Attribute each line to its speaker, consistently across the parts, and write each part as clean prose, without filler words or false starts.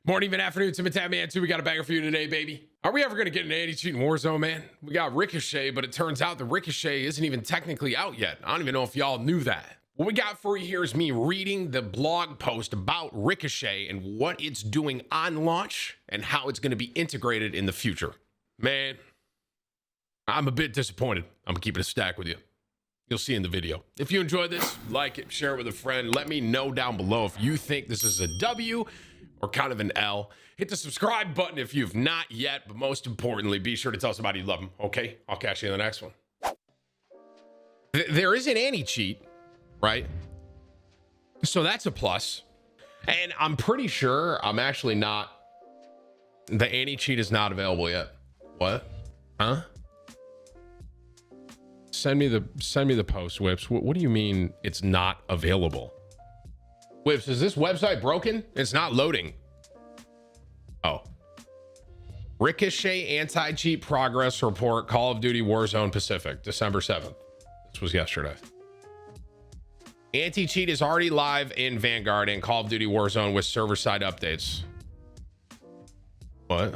Speaker 1: Morning, even afternoon, TimTheTatman 2. We got a banger for you today, baby. Are we ever going to get an anti-cheat in Warzone, man? We got Ricochet, but it turns out the Ricochet isn't even technically out yet. I don't even know if y'all knew that. What we got for you here is me reading the blog post about Ricochet and what it's doing on launch and how it's going to be integrated in the future. Man, I'm a bit disappointed. I'm going to keep it a stack with you. You'll see in the video. If you enjoyed this, like it, share it with a friend. Let me know down below if you think this is a W or kind of an L. Hit the subscribe button if you've not yet, but most importantly, be sure to tell somebody you love them, okay? I'll catch you in the next one. There is an anti-cheat, right? So that's a plus. And I'm pretty sure I'm actually not, the anti-cheat is not available yet. What? Huh? Send me the post, Whips. What do you mean it's not available? Whips, is this website broken? It's not loading. Oh. Ricochet anti-cheat progress report, Call of Duty Warzone Pacific, December 7th. This was yesterday. Anti-cheat is already live in Vanguard and Call of Duty Warzone with server-side updates. What?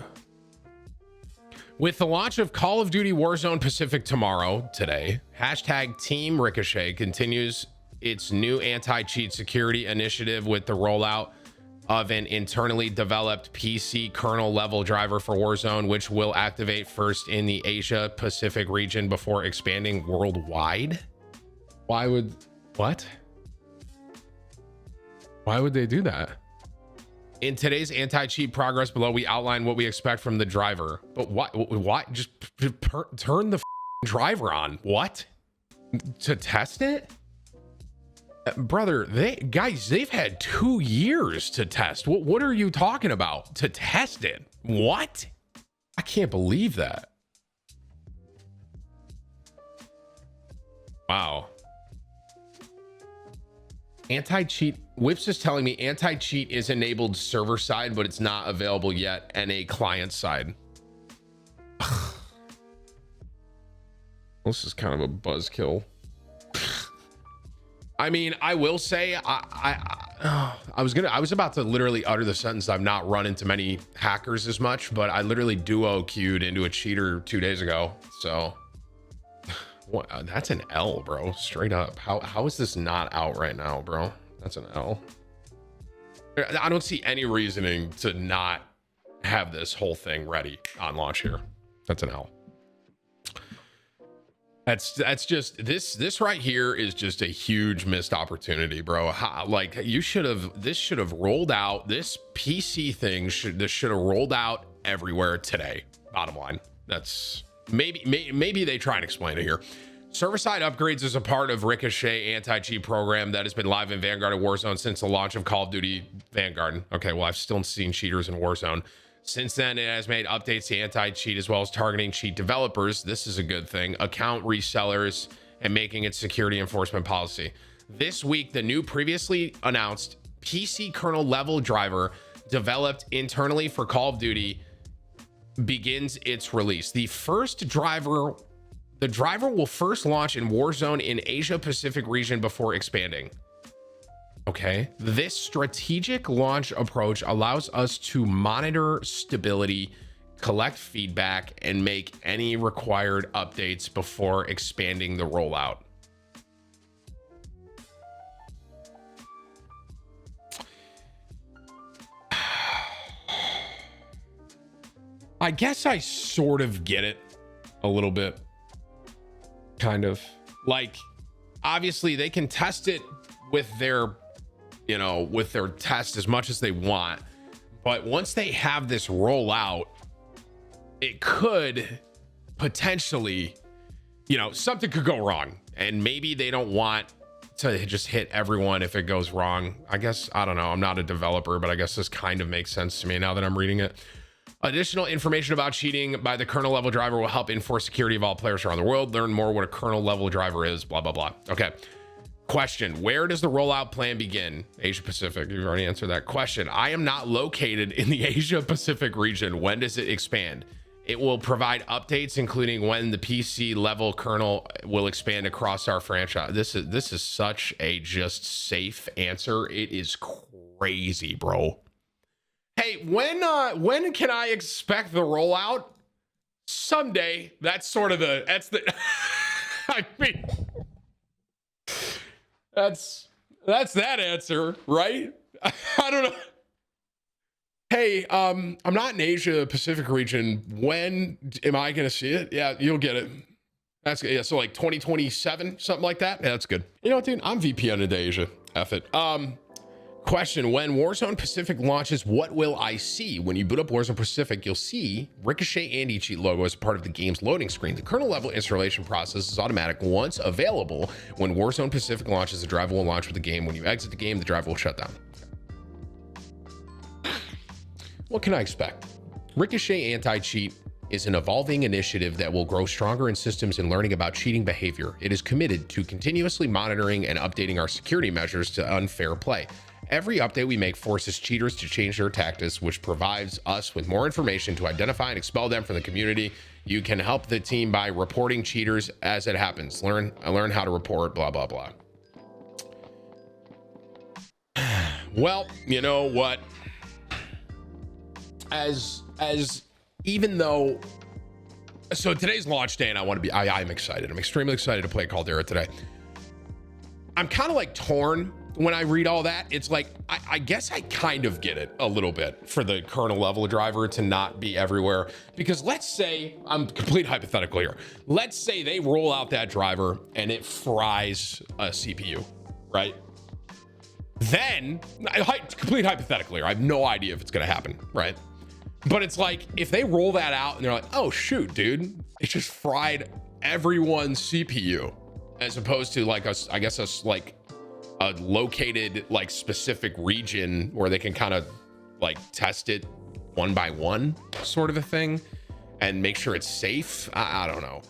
Speaker 1: With the launch of Call of Duty Warzone Pacific today, hashtag Team Ricochet continues its new anti-cheat security initiative with the rollout of an internally developed PC kernel level driver for Warzone, which will activate first in the Asia Pacific region before expanding worldwide. Why would they do that? In today's anti-cheat progress below, we outline what we expect from the driver. But why just turn the driver on? What? To test it? Brother, they've had 2 years to test. What are you talking about? To test it? What? I can't believe that. Wow. Anti-cheat, Whips is telling me anti-cheat is enabled server side, but it's not available yet, and a client side. This is kind of a buzzkill. I mean, I will say, I was about to literally utter the sentence, I've not run into many hackers as much, but I literally duo queued into a cheater 2 days ago. So what? That's an L, bro. Straight up. How is this not out right now, bro? That's an L. I don't see any reasoning to not have this whole thing ready on launch here. That's an L. That's just this right here is just a huge missed opportunity, bro. Like this should have rolled out. This PC thing this should have rolled out everywhere today. Bottom line. That's maybe they try and explain it here. Server-side upgrades is a part of Ricochet anti-cheat program that has been live in Vanguard and Warzone since the launch of Call of Duty Vanguard. Okay, well, I've still seen cheaters in Warzone. Since then, it has made updates to anti-cheat as well as targeting cheat developers. This is a good thing. Account resellers and making its security enforcement policy. This week, the new previously announced PC kernel level driver developed internally for Call of Duty begins its release. The driver will first launch in Warzone in Asia Pacific region before expanding. Okay, this strategic launch approach allows us to monitor stability, collect feedback, and make any required updates before expanding the rollout. I guess I sort of get it a little bit. Kind of. Like, obviously they can test it with their test as much as they want, but once they have this rollout, it could potentially, something could go wrong, and maybe they don't want to just hit everyone if it goes wrong. I guess, I don't know, I'm not a developer, but I guess this kind of makes sense to me now that I'm reading it. Additional information about cheating by the kernel level driver will help enforce security of all players around the world. Learn more what a kernel level driver is, blah blah blah. Okay. Question, where does the rollout plan begin? Asia Pacific, you've already answered that question. I am not located in the Asia Pacific region. When does it expand? It will provide updates, including when the PC level kernel will expand across our franchise. This is such a just safe answer. It is crazy, bro. Hey, when can I expect the rollout? Someday. That's sort of the I mean, that's that answer, right? I don't know. Hey, I'm not in Asia Pacific region. When am I gonna see it? Yeah, you'll get it. That's good. Yeah, so like 2027, something like that. Yeah, that's good. You know what, dude? I'm VPN into Asia. F it. Question: when Warzone Pacific launches, what will I see? When you boot up Warzone Pacific, you'll see Ricochet anti-cheat logo as part of the game's loading screen. The kernel level installation process is automatic once available. When Warzone Pacific launches, the driver will launch with the game. When you exit the game, the driver will shut down. What can I expect? Ricochet anti-cheat is an evolving initiative that will grow stronger in systems and learning about cheating behavior. It is committed to continuously monitoring and updating our security measures to unfair play. Every update we make forces cheaters to change their tactics, which provides us with more information to identify and expel them from the community. You can help the team by reporting cheaters as it happens. Learn how to report, blah, blah, blah. Well, you know what? As even though, so today's launch day and I'm excited. I'm extremely excited to play Caldera today. I'm kind of like torn when I read all that. It's like, I guess I kind of get it a little bit for the kernel level driver to not be everywhere, because let's say, I'm complete hypothetical here. Let's say they roll out that driver and it fries a CPU, right? Then, complete hypothetical here. I have no idea if it's going to happen, right? But it's like, if they roll that out and they're like, oh shoot, dude, it just fried everyone's CPU, as opposed to like I guess like a located like specific region where they can kind of like test it one by one, sort of a thing, and make sure it's safe. I don't know.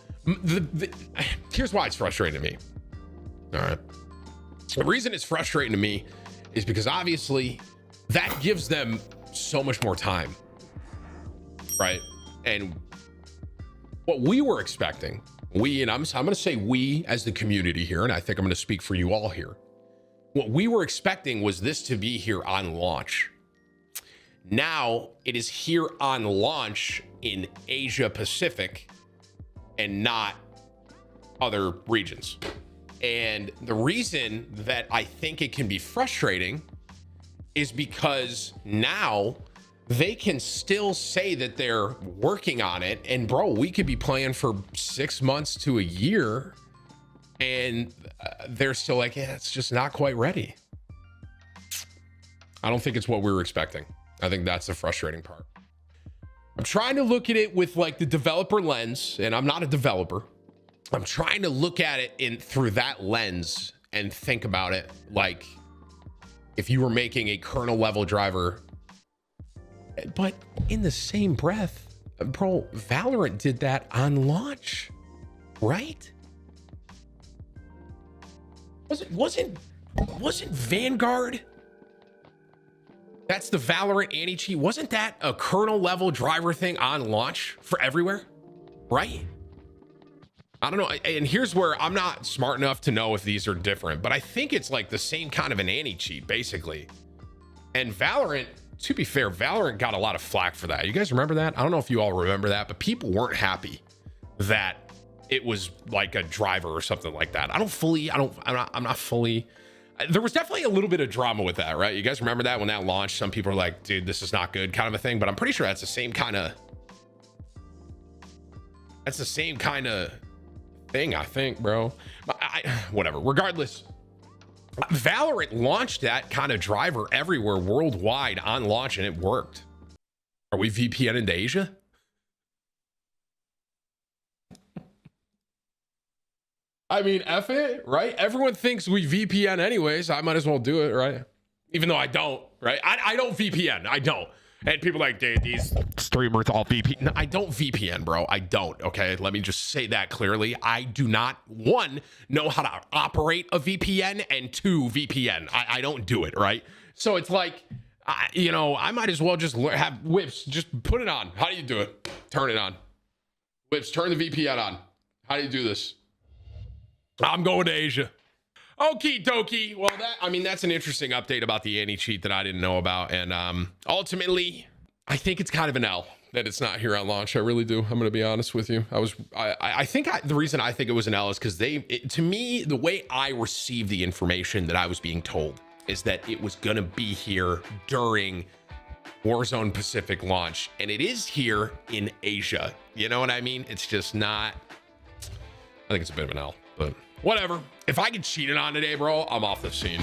Speaker 1: Here's why it's frustrating to me. All right. The reason it's frustrating to me is because obviously that gives them so much more time. Right. And what we were expecting, and I'm going to say we as the community here, and I think I'm going to speak for you all here. What we were expecting was this to be here on launch. Now it is here on launch in Asia Pacific and not other regions. And the reason that I think it can be frustrating is because now they can still say that they're working on it. And bro, we could be playing for 6 months to a year and they're still like, yeah, it's just not quite ready. I don't think it's what we were expecting. I think that's the frustrating part. I'm trying to look at it with like the developer lens, and I'm not a developer. I'm trying to look at it through that lens and think about it like if you were making a kernel level driver. But in the same breath, bro, Valorant did that on launch, right? Wasn't Vanguard? That's the Valorant anti-cheat. Wasn't that a kernel level driver thing on launch for everywhere, right? I don't know. And here's where I'm not smart enough to know if these are different, but I think it's like the same kind of an anti-cheat basically. And Valorant, to be fair, Valorant got a lot of flack for that. You guys remember that? I don't know if you all remember that, but people weren't happy that it was like a driver or something like that. I'm not fully. There was definitely a little bit of drama with that, right? You guys remember that when that launched? Some people were like, dude, this is not good, kind of a thing. But I'm pretty sure that's the same kind of thing, I think, bro. Whatever. Regardless, Valorant launched that kind of driver everywhere worldwide on launch, and it worked. Are we VPN into Asia? I mean, F it, right? Everyone thinks we VPN anyways. I might as well do it, right? Even though I don't, right? I don't VPN. I don't. And people are like, dude, these streamers all VPN. No, I don't VPN, bro. I don't, okay? Let me just say that clearly. I do not, one, know how to operate a VPN, and two, VPN. I don't do it, right? So it's like, I might as well just have Whips. Just put it on. How do you do it? Turn it on. Whips, turn the VPN on. How do you do this? I'm going to Asia. Okie dokie. Well, that's an interesting update about the anti-cheat that I didn't know about. And ultimately, I think it's kind of an L that it's not here on launch. I really do. I'm going to be honest with you. I think the reason I think it was an L is because to me, the way I received the information that I was being told is that it was going to be here during Warzone Pacific launch, and it is here in Asia. You know what I mean? It's just not. I think it's a bit of an L, but whatever. If I get cheated on today, bro, I'm off the scene.